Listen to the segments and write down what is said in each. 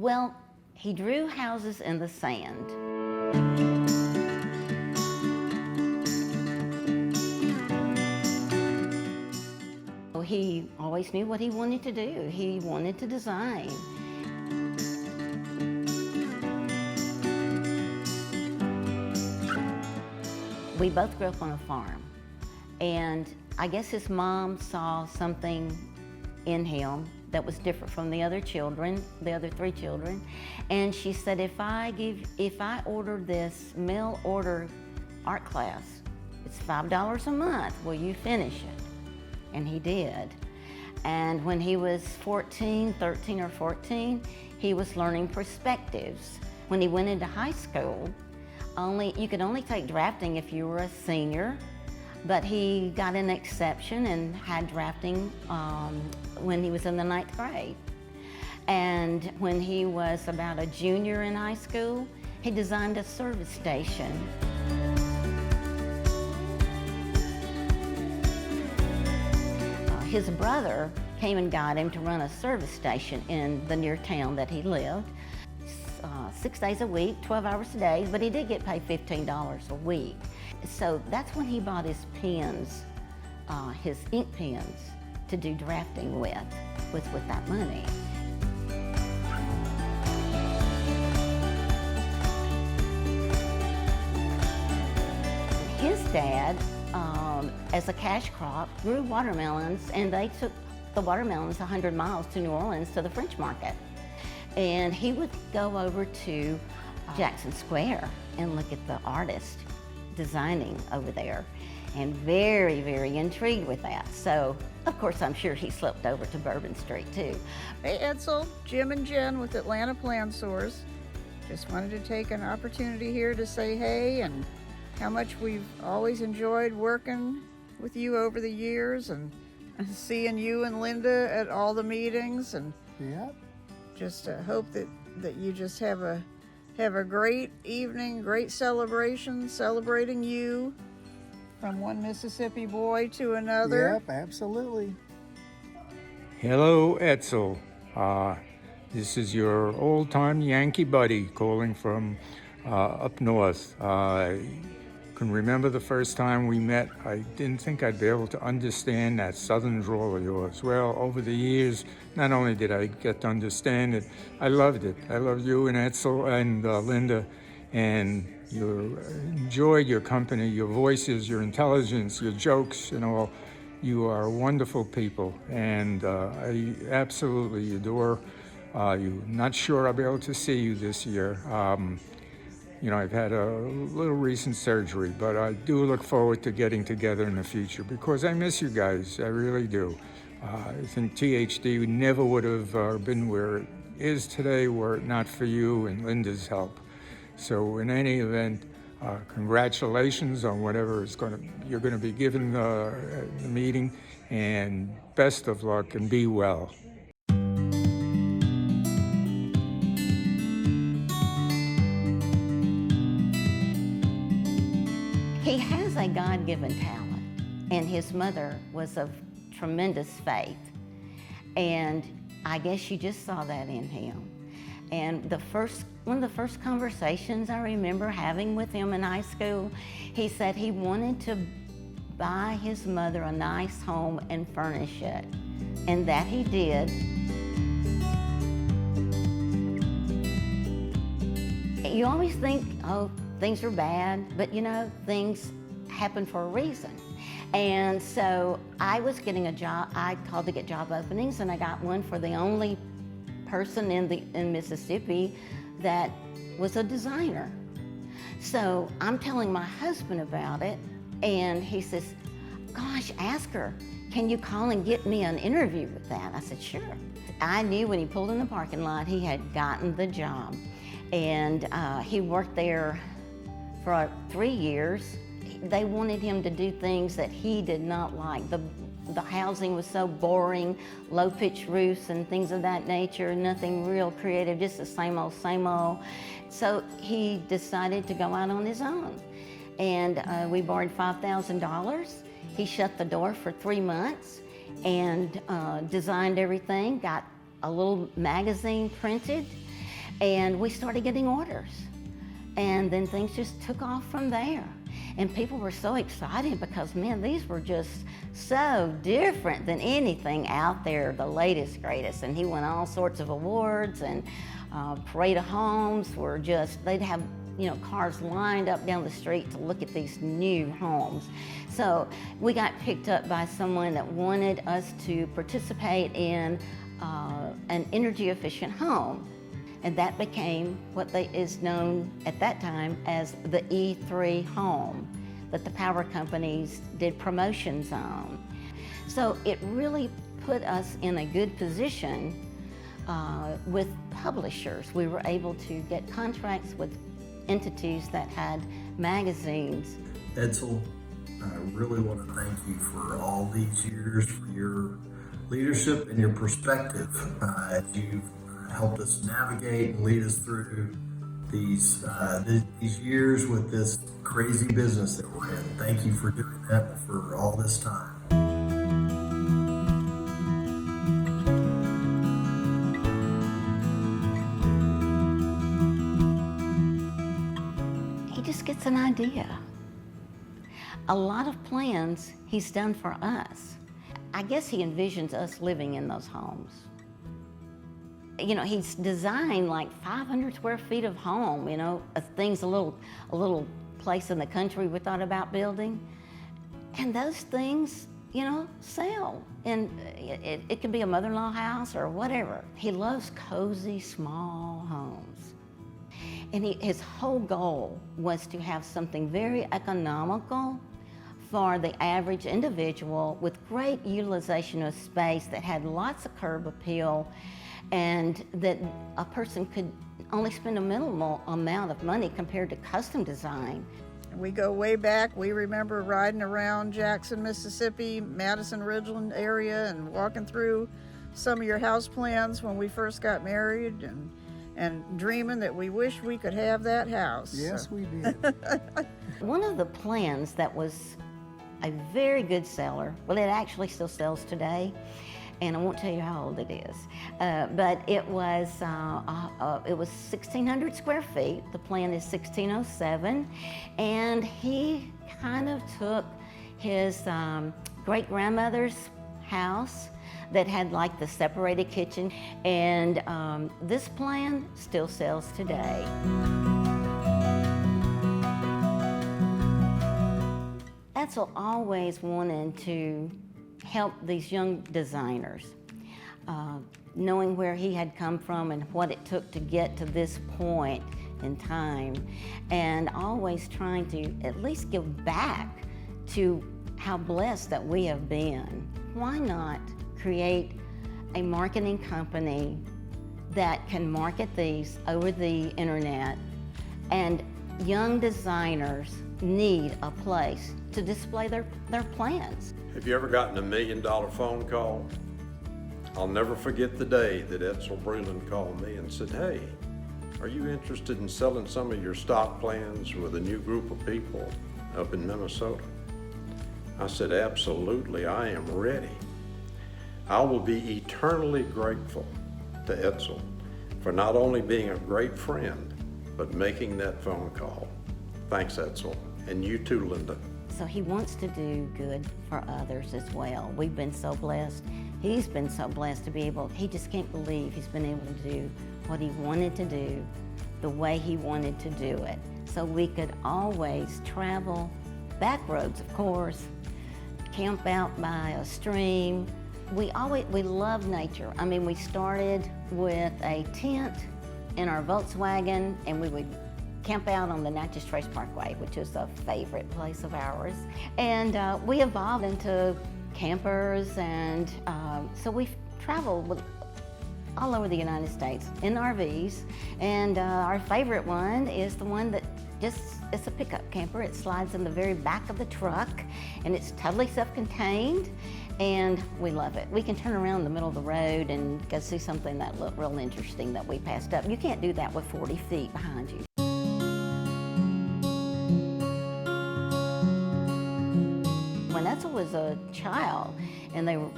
Well, he drew houses in the sand. He always knew what he wanted to do. He wanted to design. We both grew up on a farm, and I guess his mom saw something in him that was different from the other children, the other 3 children, and she said, if I order this mail order art class, it's $5 a month, will you finish it? And he did. And when he was 13 or 14, he was learning perspectives. When he went into high school, you could only take drafting if you were a senior, but he got an exception and had drafting when he was in the 9th grade. And when he was about a junior in high school, he designed a service station. His brother came and got him to run a service station in the near town that he lived. 6 days a week, 12 hours a day, but he did get paid $15 a week. So that's when he bought his pens, his ink pens, to do drafting with that money. His dad, as a cash crop, grew watermelons, and they took the watermelons 100 miles to New Orleans to the French market. And he would go over to Jackson Square and look at the artist designing over there, and very, very intrigued with that. So, of course, I'm sure he slipped over to Bourbon Street too. Hey Edsel, Jim and Jen with Atlanta Plan Source. Just wanted to take an opportunity here to say hey and how much we've always enjoyed working with you over the years, and seeing you and Linda at all the meetings, and Yep. just hope that you just have a great evening, great celebration, celebrating you from one Mississippi boy to another. Yep, absolutely. Hello, Edsel. This is your old-time Yankee buddy calling from up north. Can remember the first time we met. I didn't think I'd be able to understand that southern drawl of yours. Well, over the years, not only did I get to understand it, I loved it. I loved you and Edsel and Linda, and you enjoyed your company, your voices, your intelligence, your jokes, and all. You are wonderful people, and I absolutely adore you. Not sure I'll be able to see you this year. I've had a little recent surgery, but I do look forward to getting together in the future because I miss you guys. I really do. I think THD never would have been where it is today were it not for you and Linda's help. So in any event, congratulations on whatever you're going to be given the meeting, and best of luck and be well. He has a God-given talent, and his mother was of tremendous faith, and I guess she just saw that in him. And one of the first conversations I remember having with him in high school, he said he wanted to buy his mother a nice home and furnish it, and that he did. You always think, oh, things are bad, but things happen for a reason. And so I was getting a job. I called to get job openings, and I got one for the only person in Mississippi that was a designer. So I'm telling my husband about it, and he says, gosh, ask her, can you call and get me an interview with that? I said, sure. I knew when he pulled in the parking lot, he had gotten the job. And he worked there for 3 years. They wanted him to do things that he did not like. The housing was so boring, low-pitched roofs and things of that nature, nothing real creative, just the same old, same old. So he decided to go out on his own. And we borrowed $5,000. He shut the door for 3 months and designed everything, got a little magazine printed, And we started getting orders. And then things just took off from there. And people were so excited because, man, these were just so different than anything out there, the latest, greatest. And he won all sorts of awards, and Parade of Homes were just, they'd have, you know, cars lined up down the street to look at these new homes. So we got picked up by someone that wanted us to participate in an energy efficient home. And that became what is known at that time as the E3 home that the power companies did promotions on. So it really put us in a good position with publishers. We were able to get contracts with entities that had magazines. Edsel, I really want to thank you for all these years, for your leadership and your perspective as you've helped us navigate and lead us through these years with this crazy business that we're in. Thank you for doing that for all this time. He just gets an idea. A lot of plans he's done for us. I guess he envisions us living in those homes. You know, he's designed like 500 square feet of home, you know, things, a little place in the country we thought about building. And those things, you know, sell. And it can be a mother-in-law house or whatever. He loves cozy, small homes. And his whole goal was to have something very economical for the average individual with great utilization of space that had lots of curb appeal, and that a person could only spend a minimal amount of money compared to custom design. We go way back. We remember riding around Jackson, Mississippi, Madison, Ridgeland area, and walking through some of your house plans when we first got married, and dreaming that we wish we could have that house. Yes, we did. One of the plans that was a very good seller, well, it actually still sells today, and I won't tell you how old it is, but it was 1,600 square feet. The plan is 1607, and he kind of took his great-grandmother's house that had like the separated kitchen, and this plan still sells today. Edsel always wanted to help these young designers, knowing where he had come from and what it took to get to this point in time, and always trying to at least give back to how blessed that we have been. Why not create a marketing company that can market these over the internet, and young designers need a place to display their plans. Have you ever gotten $1 million phone call? I'll never forget the day that Edsel Breland called me and said, "Hey, are you interested in selling some of your stock plans with a new group of people up in Minnesota?" I said, "Absolutely, I am ready." I will be eternally grateful to Edsel for not only being a great friend, but making that phone call. Thanks, Edsel, and you too, Linda. So he wants to do good for others as well. We've been so blessed. He's been so blessed to be able, he just can't believe he's been able to do what he wanted to do the way he wanted to do it. So we could always travel back roads, of course, camp out by a stream. We love nature. I mean, we started with a tent in our Volkswagen, and we would camp out on the Natchez Trace Parkway, which is a favorite place of ours. And we evolved into campers, and so we've traveled all over the United States in RVs. And our favorite one is the one that it's a pickup camper. It slides in the very back of the truck, and it's totally self-contained, and we love it. We can turn around in the middle of the road and go see something that looked real interesting that we passed up. You can't do that with 40 feet behind you. When Edsel was a child and they were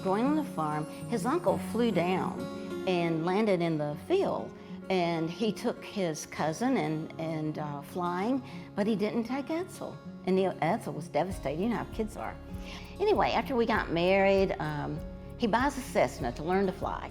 growing on the farm, his uncle flew down and landed in the field And he took his cousin and flying, but he didn't take Edsel. And Edsel was devastated. You know how kids are. Anyway, after we got married, he buys a Cessna to learn to fly.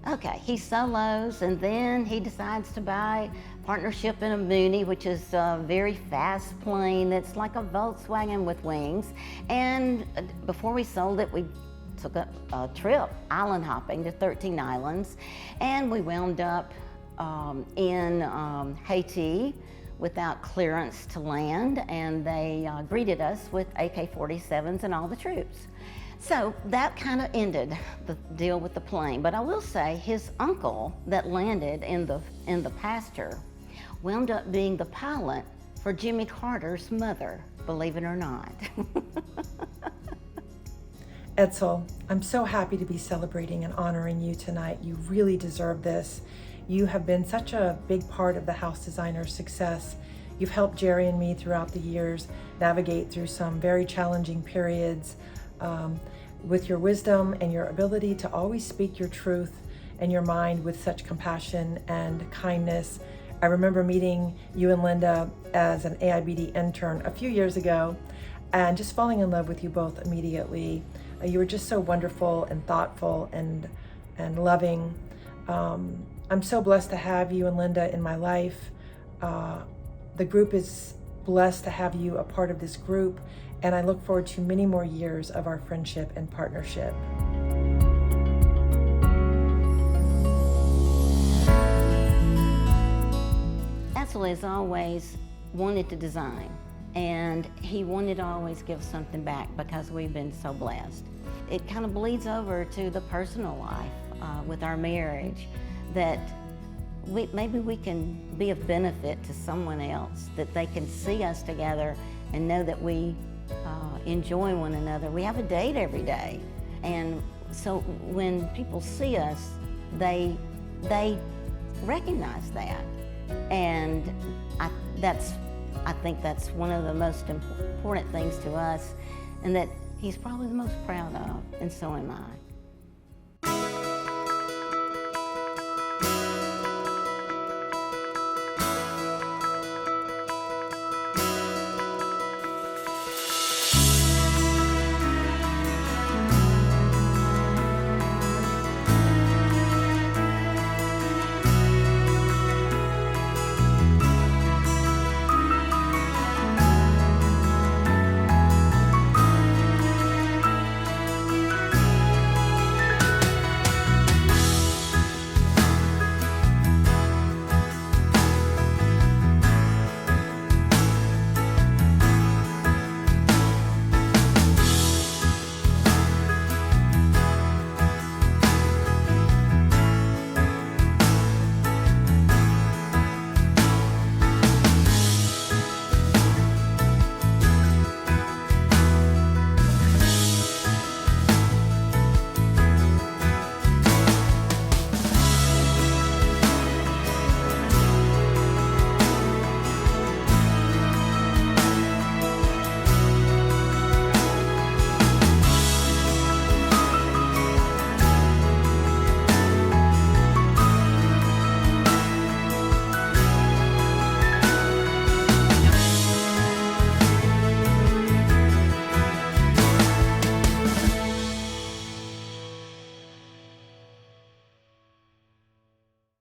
Okay, he solos, and then he decides to buy partnership in a Mooney, which is a very fast plane that's like a Volkswagen with wings. And before we sold it, we took a trip island hopping to 13 islands, and we wound up in Haiti without clearance to land, and they greeted us with AK-47s and all the troops. So that kind of ended the deal with the plane. But I will say his uncle that landed in the pasture wound up being the pilot for Jimmy Carter's mother, believe it or not. Edsel, I'm so happy to be celebrating and honoring you tonight. You really deserve this. You have been such a big part of the house designer's success. You've helped Jerry and me throughout the years navigate through some very challenging periods. With your wisdom and your ability to always speak your truth and your mind with such compassion and kindness. I remember meeting you and Linda as an AIBD intern a few years ago and just falling in love with you both immediately. You were just so wonderful and thoughtful and loving. I'm so blessed to have you and Linda in my life. The group is blessed to have you a part of this group, and I look forward to many more years of our friendship and partnership. Edsel has always wanted to design, and he wanted to always give something back because we've been so blessed. It kind of bleeds over to the personal life with our marriage, that maybe we can be of benefit to someone else, that they can see us together and know that we enjoy one another. We have a date every day, and so when people see us, they recognize that, and I think that's one of the most important things to us, and that he's probably the most proud of, and so am I.